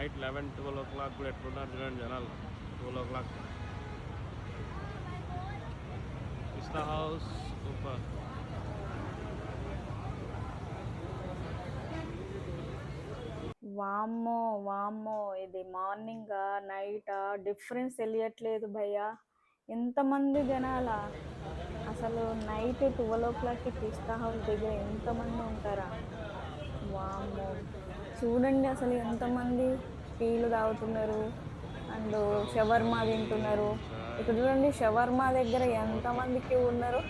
Night 11-12 కూడా ఎట్లున్నారు చూడండి జనాలు. 12 పిస్తా హౌస్ సూపర్. వామ్మో వామ్మో, ఇది మార్నింగా నైటా డిఫరెన్స్ తెలియట్లేదు భయ్యా. ఎంతమంది జనాలా! అసలు నైట్ 12 పిస్తా హౌస్ దగ్గర ఎంతమంది ఉంటారా? వామ్మో, చూడండి అసలు ఎంతమంది టీలు తాగుతున్నారు అండ్ షవర్మా తింటున్నారు. ఇక్కడ చూడండి షవర్మా దగ్గర ఎంతమందికి ఉన్నారు.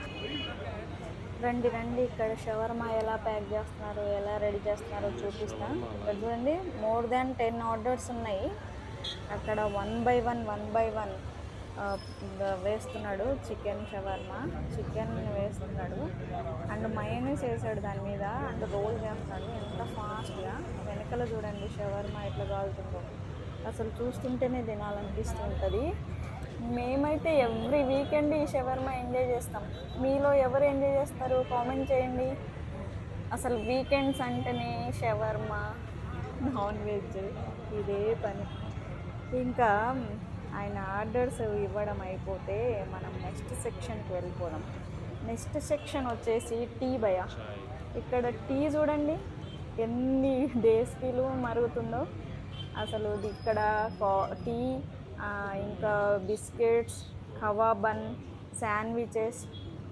రండి రండి, ఇక్కడ షవర్మా ఎలా ప్యాక్ చేస్తున్నారో, ఎలా రెడీ చేస్తున్నారో చూపిస్తా. ఇక్కడ చూడండి మోర్ దాన్ 10 ఆర్డర్స్ ఉన్నాయి. అక్కడ 1 బై 1 వేస్తున్నాడు చికెన్ షవర్మా. చికెన్ వేస్తున్నాడు అండ్ మయోనీస్ వేసాడు దాని మీద అండ్ రోల్ చేస్తున్నాడు ఎంత ఫాస్ట్గా. వెనకల చూడండి షవర్మా ఎట్లా కాలుతుందో, అసలు చూస్తుంటేనే తినాలనిపిస్తూ ఉంటుంది. మేమైతే ఎవ్రీ వీకెండ్ ఈ షవర్మా ఎంజాయ్ చేస్తాం. మీలో ఎవరు ఎంజాయ్ చేస్తారు కామెంట్ చేయండి. అసలు వీకెండ్స్ అంటేనే షవర్మా, నాన్ వెజ్, ఇదే పని. ఇంకా ఆయన ఆర్డర్స్ ఇవ్వడం అయిపోతే మనం నెక్స్ట్ సెక్షన్కి వెళ్ళిపోదాం. నెక్స్ట్ సెక్షన్ వచ్చేసి టీ భయ. ఇక్కడ టీ చూడండి ఎన్ని డేస్కిలు మరుగుతుందో. అసలు ఇక్కడ టీ, ఇంకా biscuits, kahwa bun, sandwiches,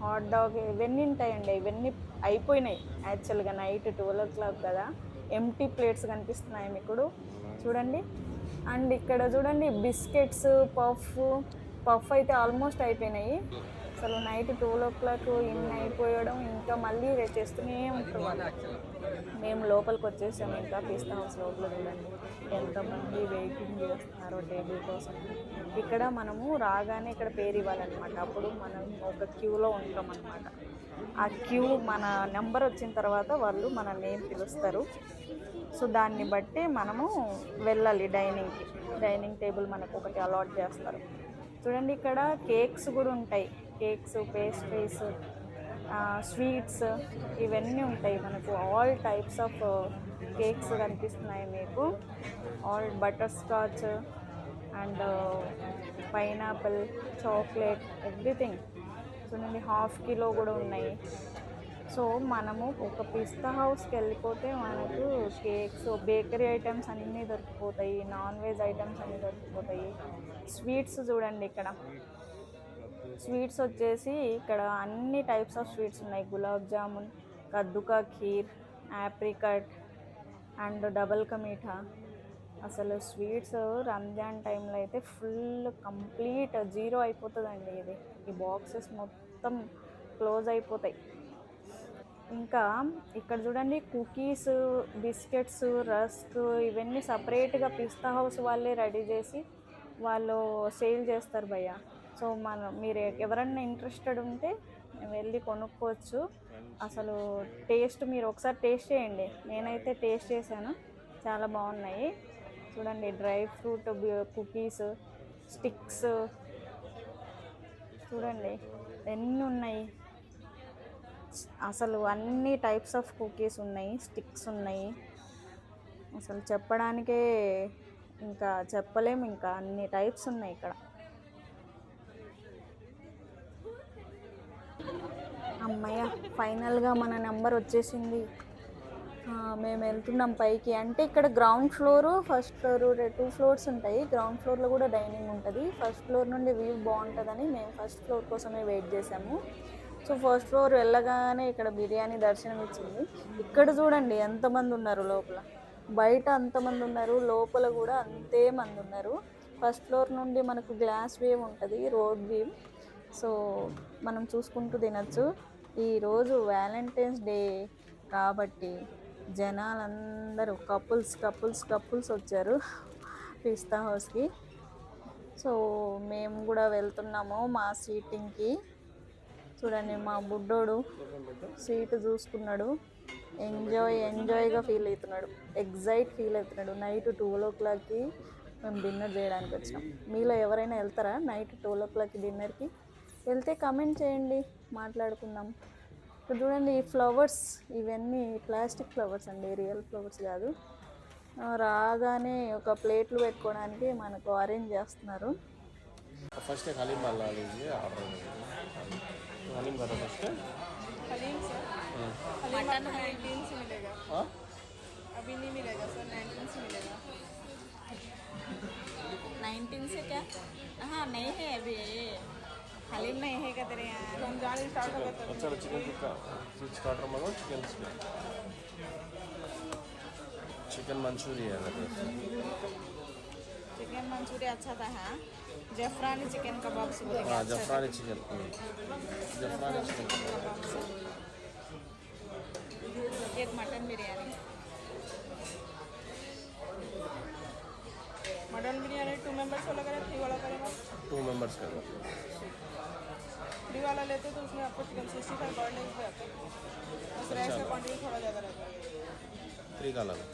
hot dog ఇవన్నీ ఉంటాయండి. ఇవన్నీ అయిపోయినాయి యాక్చువల్గా. నైట్ 12 కదా, ఎంటీ ప్లేట్స్ కనిపిస్తున్నాయి మీకు చూడండి. అండ్ ఇక్కడ చూడండి బిస్కెట్స్, పఫ్ అయితే ఆల్మోస్ట్ అయిపోయినాయి. అసలు నైట్ 12 ఇన్ని అయిపోయడం ఇంకా మళ్ళీ చేస్తూనే ఉంటారు వాళ్ళు. మేము లోపలికి వచ్చేసాము. ఇంకా పిస్తా హౌస్ లోపల చూడండి ఎంతమంది వెయిటింగ్ చేస్తున్నారో టేబుల్ కోసం. ఇక్కడ మనము రాగానే ఇక్కడ పేరు ఇవ్వాలన్నమాట. అప్పుడు మనం ఒక క్యూలో ఉంటాం అన్నమాట. ఆ క్యూ మన నెంబర్ వచ్చిన తర్వాత వాళ్ళు మన నేమ్ పిలుస్తారు. సో దాన్ని బట్టి మనము వెళ్ళాలి డైనింగ్కి. డైనింగ్ టేబుల్ మనకు ఒకటి అలాట్ చేస్తారు. చూడండి ఇక్కడ కేక్స్ కూడా ఉంటాయి. కేక్స్, పేస్ట్రీస్, స్వీట్స్ ఇవన్నీ ఉంటాయి మనకు. ఆల్ టైప్స్ ఆఫ్ కేక్స్ కనిపిస్తున్నాయి మీకు. All butter scotch and pineapple, chocolate, everything. చూడండి ½ కిలో కూడా ఉన్నాయి. సో మనము ఒక పిస్తా హౌస్కి వెళ్ళిపోతే మనకు కేక్స్, బేకరీ ఐటమ్స్ అన్నీ దొరికిపోతాయి. నాన్ వెజ్ ఐటమ్స్ అన్నీ దొరికిపోతాయి. స్వీట్స్ చూడండి ఇక్కడ. స్వీట్స్ వచ్చేసి ఇక్కడ అన్ని టైప్స్ ఆఫ్ స్వీట్స్ ఉన్నాయి. Gulab jamun, కద్దుకా kheer, apricot and double ka meetha. అసలు స్వీట్స్ రంజాన్ టైంలో అయితే ఫుల్ కంప్లీట్ జీరో అయిపోతుందండి. ఈ బాక్సెస్ మొత్తం క్లోజ్ అయిపోతాయి. ఇంకా ఇక్కడ చూడండి కుకీస్, బిస్కెట్స్, రస్క్ ఇవన్నీ సపరేట్గా పిస్తా హౌస్ వాళ్ళే రెడీ చేసి వాళ్ళు సేల్ చేస్తారు భయ్య. సో మీరు ఎవరన్నా ఇంట్రెస్టెడ్ ఉంటే వెళ్ళి కొనుక్కోవచ్చు. అసలు టేస్ట్ మీరు ఒకసారి టేస్ట్ చేయండి. నేనైతే టేస్ట్ చేశాను, చాలా బాగున్నాయి. చూడండి డ్రై ఫ్రూట్ కుకీస్, స్టిక్స్ చూడండి ఎన్ని ఉన్నాయి. అసలు అన్ని టైప్స్ ఆఫ్ కుకీస్ ఉన్నాయి, స్టిక్స్ ఉన్నాయి. అసలు చెప్పడానికే ఇంకా చెప్పలేము. ఇంకా అన్ని టైప్స్ ఉన్నాయి ఇక్కడ. అమ్మయ్య, ఫైనల్గా మన నెంబర్ వచ్చేసింది. మేము వెళ్తున్నాం పైకి. అంటే ఇక్కడ ground floor, first floor, 2 floors ఉంటాయి. గ్రౌండ్ ఫ్లోర్లో కూడా డైనింగ్ ఉంటుంది. ఫస్ట్ ఫ్లోర్ నుండి వ్యూ బాగుంటుందని మేము ఫస్ట్ ఫ్లోర్ కోసమే వెయిట్ చేసాము. సో ఫస్ట్ ఫ్లోర్ వెళ్ళగానే ఇక్కడ బిర్యానీ దర్శనం ఇచ్చింది. ఇక్కడ చూడండి ఎంతమంది ఉన్నారు లోపల. బయట అంతమంది ఉన్నారు, లోపల కూడా అంతే మంది ఉన్నారు. ఫస్ట్ ఫ్లోర్ నుండి మనకు గ్లాస్ వేవ్ ఉంటుంది, రోడ్ వేవ్. సో మనం చూసుకుంటూ తినచ్చు. ఈరోజు వ్యాలంటైన్స్ డే కాబట్టి జనాలందరూ కపుల్స్ వచ్చారు పిస్తా హౌస్కి. సో మేము కూడా వెళ్తున్నాము మా సీటింగ్కి. చూడండి మా బుడ్డోడు సీటు చూసుకున్నాడు, ఎంజాయ్గా ఫీల్ అవుతున్నాడు, ఫీల్ అవుతున్నాడు. నైట్ 12 మేము డిన్నర్ చేయడానికి వచ్చినాం. మీలో ఎవరైనా వెళ్తారా నైట్ 12 డిన్నర్కి? వెళ్తే కమెంట్ చేయండి, మాట్లాడుకుందాం. ఇక్కడ చూడండి ఈ ఫ్లవర్స్, ఇవన్నీ ప్లాస్టిక్ ఫ్లవర్స్ అండి, రియల్ ఫ్లవర్స్ కాదు. రాగానే ఒక ప్లేట్లు పెట్టుకోవడానికి మనకు అరేంజ్ చేస్తున్నారు. फर्स्ट एक हलीम डालना लीजिए ऑर्डर हलीम का फर्स्ट हलीम सर हलीम आपको 19 से मिलेगा, हाँ अभी नहीं मिलेगा सर, 19 से मिलेगा। 19 से क्या? हाँ नहीं है अभी, हलीम नहीं है क्या तेरे यहाँ? रमजान स्टार्ट होगा तब। अच्छा chicken tikka starter mango chicken Manchurian chicken Manchurian अच्छा था। हाँ जफरानी चिकन कबाब्स बोलेंगे। हाँ अच्छा था। जफरानी चिकन एक mutton biryani. Mutton biryani 2 members वाला करें, 3 वाला करेगा? 2 मेंबर्स का 3 वाला लेते तो उसमें आपको चिकन 65 बॉइल्ड एग पे आता है, बस राइस का क्वान्टिटी थोड़ा ज़्यादा रहता है। 3 का लगा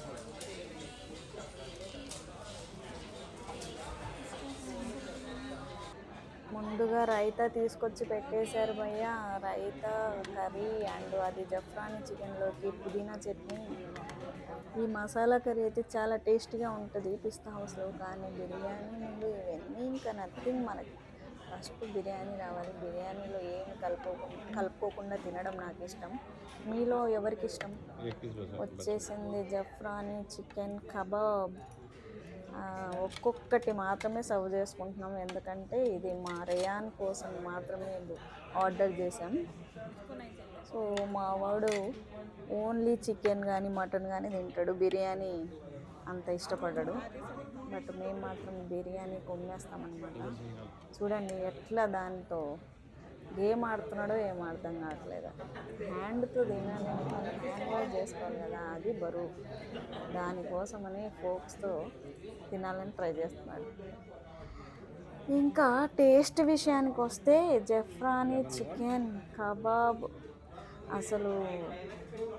ముందుగా రైతా తీసుకొచ్చి పెట్టేశారు భయ్య. రైతా కర్రీ అండ్ అది జఫ్రానీ చికెన్లోకి పుదీనా చట్నీ. ఈ మసాలా కర్రీ అయితే చాలా టేస్టీగా ఉంటుంది పిస్తా హౌస్లో. కానీ బిర్యానీ ముందు ఇవన్నీ ఇంకా నథింగ్. మనకి ఫస్ట్ బిర్యానీ రావాలి. బిర్యానీలో ఏమి కలుపుకోకుండా తినడం నాకు ఇష్టం. మీలో ఎవరికి ఇష్టం? వచ్చేసింది జఫ్రానీ చికెన్ కబాబ్. ఒక్కొక్కటి మాత్రమే సర్వ్ చేసుకుంటున్నాం, ఎందుకంటే ఇది మా రేయాన్ కోసం మాత్రమే ఆర్డర్ చేసాం. సో మా వాడు ఓన్లీ చికెన్ కానీ మటన్ కానీ తింటాడు, బిర్యానీ అంత ఇష్టపడ్డాడు. బట్ మేము మాత్రం బిర్యానీ కొమ్మేస్తామన్నమాట. చూడండి ఎట్లా దాంతో గేమ్ ఆడుతున్నాడో ఏం అర్థం కావట్లేదు. హ్యాండ్తో తినాలి, హ్యాండ్ వాష్ చేసుకోవాలి కదా, అది బరువు. దానికోసమని ఫోక్స్తో తినాలని ట్రై చేస్తున్నాడు. ఇంకా టేస్ట్ విషయానికి వస్తే జఫ్రానీ చికెన్ కబాబ్ అసలు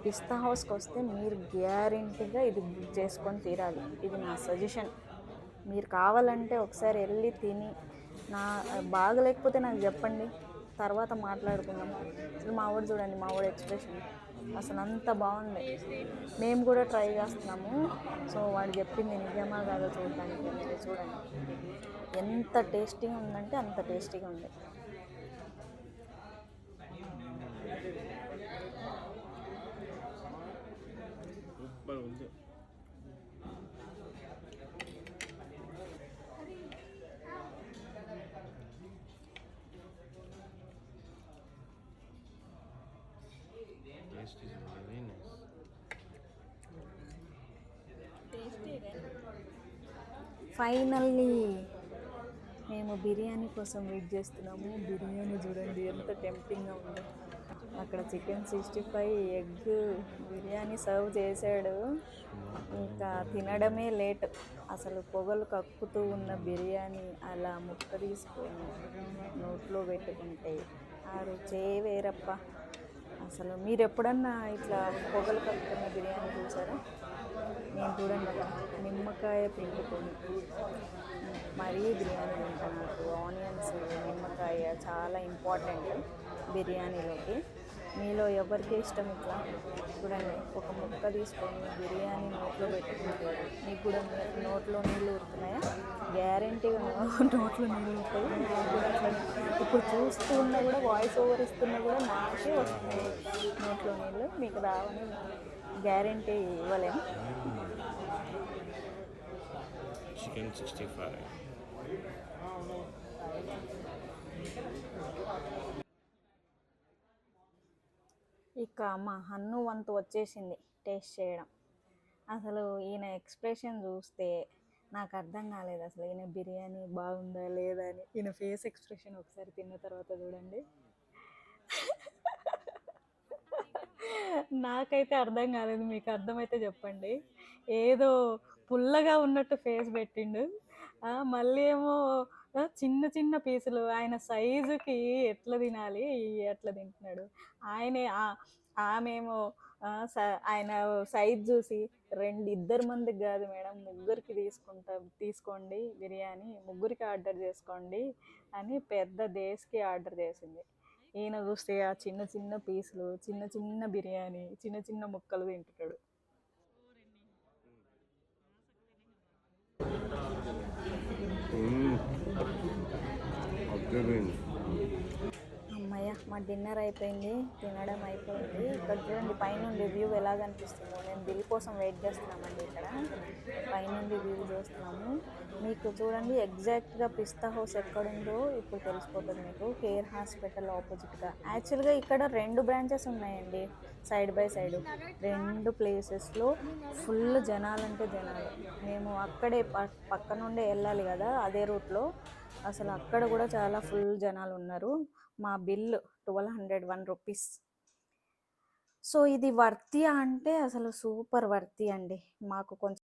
పిస్తా హౌస్కి వస్తే మీరు గ్యారెంటీగా ఇది బుక్ చేసుకొని తీరాలి. ఇది నా సజెషన్. మీరు కావాలంటే ఒకసారి వెళ్ళి తిని బాగలేకపోతే నాకు చెప్పండి, తర్వాత మాట్లాడుకుందాం. అసలు మా వాడు చూడండి, మా వాడు ఎక్స్ప్రెషన్ అసలు అంత బాగుంది. మేము కూడా ట్రై చేస్తున్నాము. సో వాడు చెప్పింది నిజమా కాదో చూడడానికి మీరు చూడండి ఎంత టేస్టీగా ఉందంటే అంత టేస్టీగా ఉంది. సూపర్ ఉంది. Taste is very nice. Finally మేము బిర్యానీ కోసం వెయిట్ చేస్తున్నాము. బిర్యానీ చూడండి ఎంత టెంప్టింగ్గా ఉంది. అక్కడ చికెన్ 65 ఎగ్ బిర్యానీ సర్వ్ చేశాడు. ఇంకా తినడమే లేట్. అసలు పొగలు కక్కుతూ ఉన్న బిర్యానీ అలా ముక్క తీసుకొని నోట్లో పెట్టుకుంటే ఆ రుచే వేరప్ప. అసలు మీరు ఎప్పుడన్నా ఇట్లా పొగలు కక్కుతున్న బిర్యానీ చూసారా? నేను చూడండి నిమ్మకాయ పిండుకొని మరీ బిర్యానీ తింటా. నాకు ఆనియన్స్ నిమ్మకాయ చాలా ఇంపార్టెంట్ బిర్యానీలోకి. మీలో ఎవరికి ఇష్టం ఇట్లా? చూడండి ఒక ముక్క తీసుకొని బిర్యానీ నోట్లో పెట్టుకుంటే మీకు కూడా నోట్లో నీళ్ళు ఊరుతున్నాయా? గ్యారెంటీగా నోట్లో నీళ్ళు ఉంటాయి. నాకు కూడా ఇప్పుడు చూస్తూ ఉన్నా కూడా వాయిస్ ఓవర్ ఇస్తున్నా కూడా నాకే వస్తుంది నోట్లో నీళ్ళు. మీకు రావని గ్యారెంటీ ఇవ్వలేము. చికెన్ 65 ఇక మా హన్ను వంతు వచ్చేసింది టేస్ట్ చేయడం. అసలు ఈయన ఎక్స్ప్రెషన్ చూస్తే నాకు అర్థం కాలేదు అసలు ఈయన బిర్యానీ బాగుందా లేదా అని. ఈయన ఫేస్ ఎక్స్ప్రెషన్ ఒకసారి తిన్న తర్వాత చూడండి. నాకైతే అర్థం కాలేదు, మీకు అర్థమైతే చెప్పండి. ఏదో పుల్లగా ఉన్నట్టు ఫేస్ పెట్టిండు. మళ్ళీ ఏమో చిన్న చిన్న పీసులు ఆయన సైజుకి ఎట్లా తినాలి ఎట్లా తింటున్నాడు. ఆయనే ఆమెమో ఆయన సైజ్ చూసి ఇద్దరు మందికి కాదు మేడం, ముగ్గురికి తీసుకోండి బిర్యానీ, ముగ్గురికి ఆర్డర్ చేసుకోండి అని పెద్ద దేశకి ఆర్డర్ చేసింది. ఈయన చూస్తే ఆ చిన్న చిన్న పీసులు చిన్న చిన్న బిర్యానీ చిన్న చిన్న ముక్కలు తింటున్నాడు. అయిపోయింది. అమ్మయ్య మా డిన్నర్ అయిపోయింది, తినడం అయిపోయింది. ఇక్కడ చూడండి పైనుండి వ్యూ ఎలా కనిపిస్తుందో. మేము బిల్ కోసం వెయిట్ చేస్తున్నామండి. ఇక్కడ పైనుండి వ్యూ చూస్తున్నాము. మీకు చూడండి ఎగ్జాక్ట్గా పిస్తా హౌస్ ఎక్కడుందో ఇప్పుడు తెలిసిపోతుంది మీకు. కేర్ హాస్పిటల్ ఆపోజిట్గా. యాక్చువల్గా ఇక్కడ 2 బ్రాంచెస్ ఉన్నాయండి, సైడ్ బై సైడ్. 2 ప్లేసెస్లో ఫుల్ జనాలంటే జనాలు. మేము అక్కడే పక్క నుండే వెళ్ళాలి కదా, అదే రూట్లో. అసలు అక్కడ కూడా చాలా ఫుల్ జనాలు ఉన్నారు. మా బిల్ 1201 రూపీస్. సో ఇది వర్తియా అంటే అసలు సూపర్ వర్తి అండి. మాకు కొంచెం